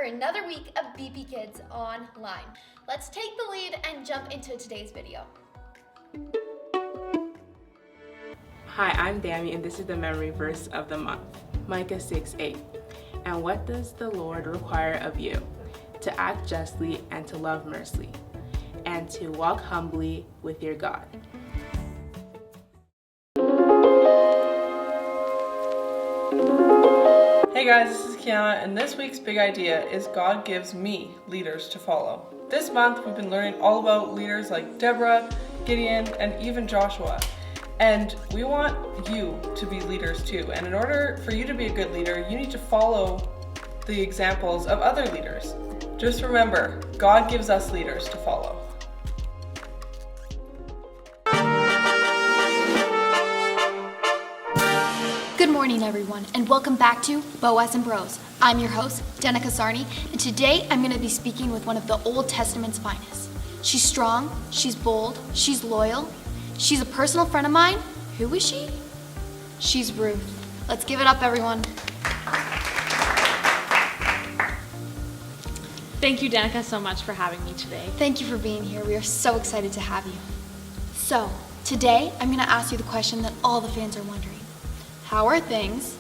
another week of BP Kids Online. Let's take the lead and jump into today's video. Hi, I'm Dami, and this is the memory verse of the month, Micah 6:8. And what does the Lord require of you? To act justly and to love mercy, and to walk humbly with your God. Hey guys, this is Kiana, and this week's big idea is God gives me leaders to follow. This month we've been learning all about leaders like Deborah, Gideon, and even Joshua. And we want you to be leaders too. And in order for you to be a good leader, you need to follow the examples of other leaders. Just remember, God gives us leaders to follow. Good morning, everyone, and welcome back to Boaz and Bros. I'm your host, Danica Sarni, and today I'm going to be speaking with one of the Old Testament's finest. She's strong, she's bold, she's loyal, she's a personal friend of mine. Who is she? She's Ruth. Let's give it up, everyone. Thank you, Danica, so much for having me today. Thank you for being here. We are so excited to have you. So, today I'm going to ask you the question that all the fans are wondering. How are things?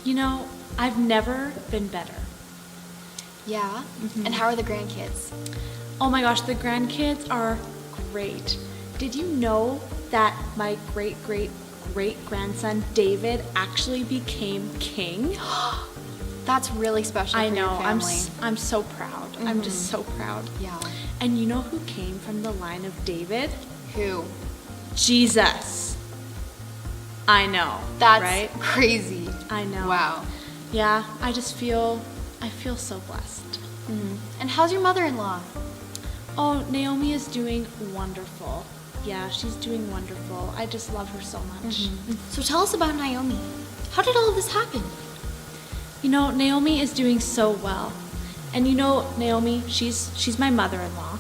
You know, I've never been better. Yeah? And how are the grandkids? Oh my gosh, the grandkids are great. Did you know that my great-great-great-grandson David actually became king? That's really special I for know, your family. I'm so proud. I'm just so proud. Yeah. And you know who came from the line of David? Who? Jesus. I know. That's right? crazy. I know. Wow. Yeah, I feel so blessed. And how's your mother-in-law? Oh, Naomi is doing wonderful. Yeah, she's doing wonderful. I just love her so much. So tell us about Naomi. How did all of this happen? You know, Naomi is doing so well. And you know, Naomi, she's my mother-in-law.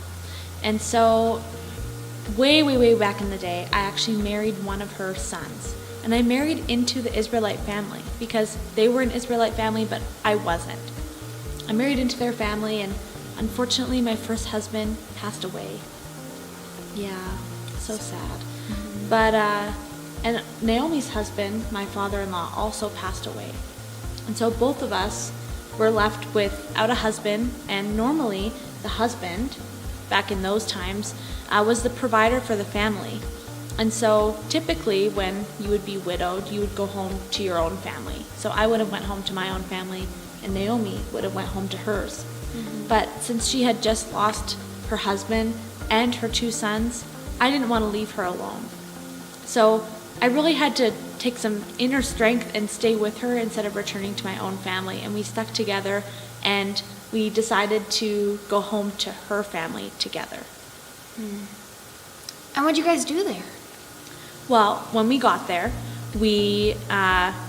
And so way back in the day, I actually married one of her sons. And I married into the Israelite family because they were an Israelite family, but I wasn't. I married into their family, and unfortunately, my first husband passed away. Yeah, so sad. But, and Naomi's husband, my father-in-law, also passed away. And so both of us were left without a husband, and normally the husband, back in those times, was the provider for the family. And so typically when you would be widowed, you would go home to your own family. So I would have went home to my own family, and Naomi would have went home to hers. But since she had just lost her husband and her two sons, I didn't want to leave her alone. So I really had to take some inner strength and stay with her instead of returning to my own family. And we stuck together, and we decided to go home to her family together. And what'd you guys do there? Well, when we got there, we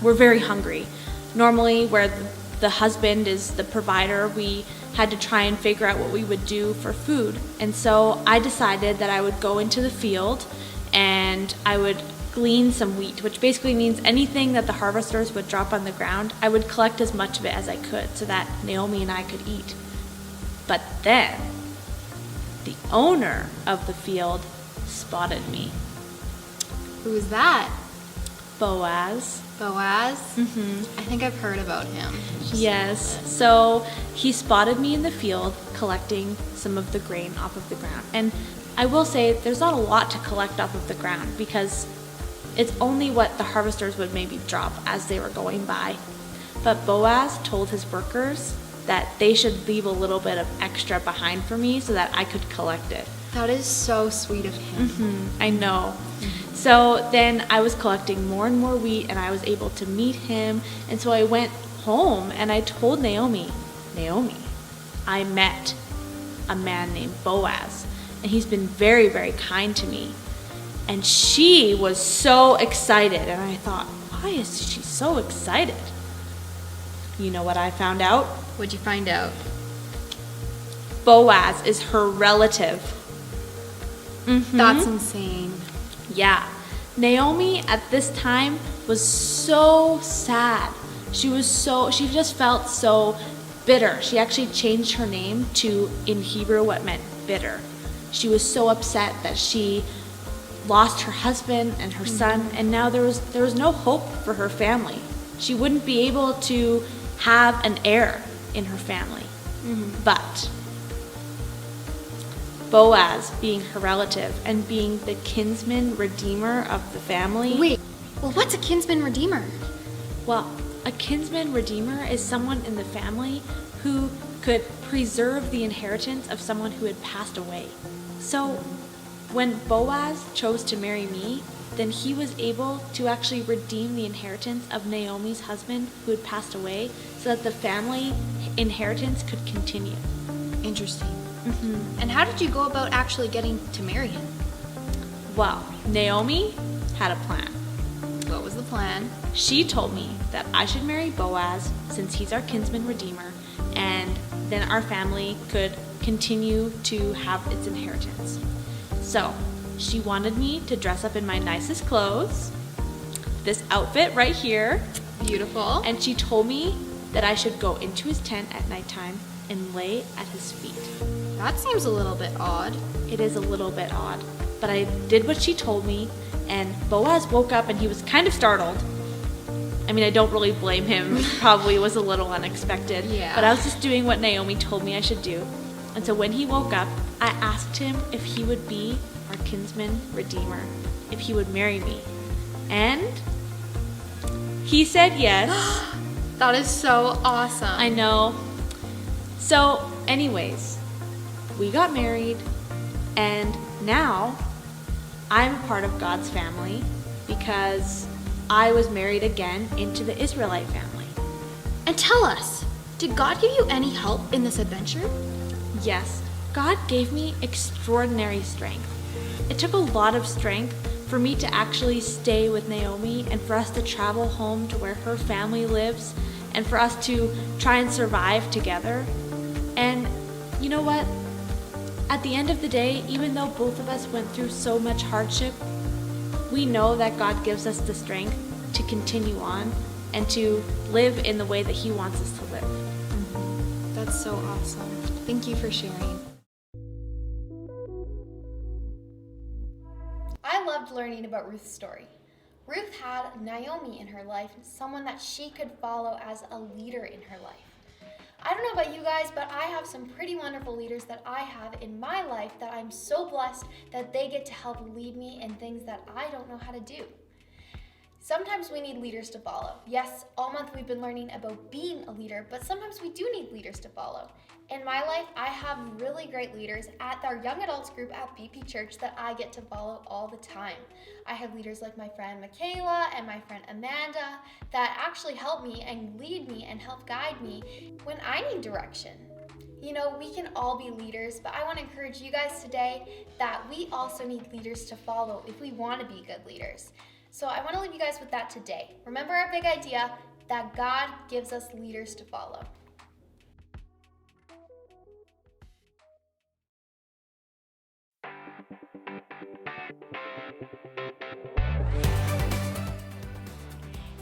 were very hungry. Normally, where the husband is the provider, we had to try and figure out what we would do for food. And so I decided that I would go into the field and I would glean some wheat, which basically means anything that the harvesters would drop on the ground, I would collect as much of it as I could so that Naomi and I could eat. But then, the owner of the field spotted me. Who was that? Boaz. Boaz? I think I've heard about him. Yes. So he spotted me in the field collecting some of the grain off of the ground. And I will say there's not a lot to collect off of the ground because it's only what the harvesters would maybe drop as they were going by. But Boaz told his workers that they should leave a little bit of extra behind for me so that I could collect it. That is so sweet of him. I know. So then I was collecting more and more wheat, and I was able to meet him. And so I went home and I told Naomi, I met a man named Boaz, and he's been very, very kind to me. And she was so excited, and I thought, why is she so excited? You know what I found out? What'd you find out? Boaz is her relative. That's insane. Yeah. Naomi at this time was so sad. She just felt so bitter. She actually changed her name to, in Hebrew, what meant bitter. She was so upset that she lost her husband and her son, and now there was no hope for her family. She wouldn't be able to have an heir in her family. But Boaz, being her relative and being the kinsman redeemer of the family. Wait, well, what's a kinsman redeemer? Well, a kinsman redeemer is someone in the family who could preserve the inheritance of someone who had passed away. So when Boaz chose to marry me, then he was able to actually redeem the inheritance of Naomi's husband who had passed away so that the family inheritance could continue. Interesting. And how did you go about actually getting to marry him? Well, Naomi had a plan. What was the plan? She told me that I should marry Boaz since he's our kinsman redeemer, and then our family could continue to have its inheritance. So she wanted me to dress up in my nicest clothes, this outfit right here, Beautiful. and she told me that I should go into his tent at nighttime and lay at his feet. That seems a little bit odd. It is a little bit odd, but I did what she told me, and Boaz woke up and he was kind of startled. I mean, I don't really blame him. It probably was a little unexpected. Yeah. But I was just doing what Naomi told me I should do. And so when he woke up, I asked him if he would be our kinsman redeemer, if he would marry me. And he said yes. That is so awesome. I know. So, anyways, we got married, and now I'm part of God's family because I was married again into the Israelite family. And tell us, did God give you any help in this adventure? Yes, God gave me extraordinary strength. It took a lot of strength for me to actually stay with Naomi and for us to travel home to where her family lives and for us to try and survive together. And you know what? At the end of the day, even though both of us went through so much hardship, we know that God gives us the strength to continue on and to live in the way that He wants us to live. That's so awesome. Thank you for sharing. I loved learning about Ruth's story. Ruth had Naomi in her life, someone that she could follow as a leader in her life. I don't know about you guys, but I have some pretty wonderful leaders that I have in my life that I'm so blessed that they get to help lead me in things that I don't know how to do. Sometimes we need leaders to follow. Yes, all month we've been learning about being a leader, but sometimes we do need leaders to follow. In my life, I have really great leaders at our young adults group at BP Church that I get to follow all the time. I have leaders like my friend Michaela and my friend Amanda that actually help me and lead me and help guide me when I need direction. You know, we can all be leaders, but I want to encourage you guys today that we also need leaders to follow if we want to be good leaders. So I want to leave you guys with that today. Remember our big idea that God gives us leaders to follow.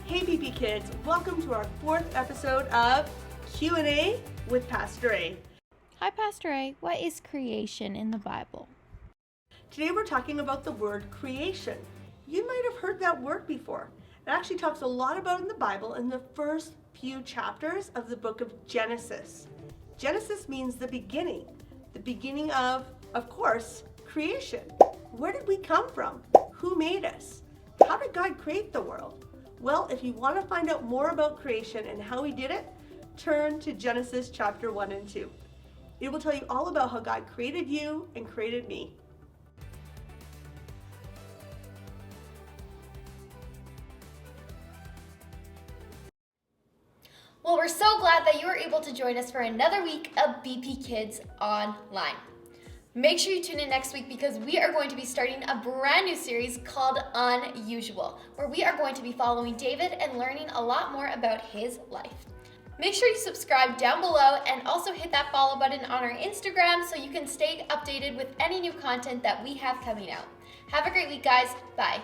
Hey BP Kids, welcome to our 4th episode of Q&A with Pastor A. Hi Pastor A, what is creation in the Bible? Today we're talking about the word creation. You might have heard that word before. It actually talks a lot about in the Bible in the first few chapters of the book of Genesis. Genesis means the beginning of course, creation. Where did we come from? Who made us? How did God create the world? Well, if you want to find out more about creation and how He did it, turn to Genesis chapter 1 and 2. It will tell you all about how God created you and created me. Well, we're so glad that you were able to join us for another week of BP Kids Online. Make sure you tune in next week because we are going to be starting a brand new series called Unusual, where we are going to be following David and learning a lot more about his life. Make sure you subscribe down below and also hit that follow button on our Instagram so you can stay updated with any new content that we have coming out. Have a great week, guys. Bye.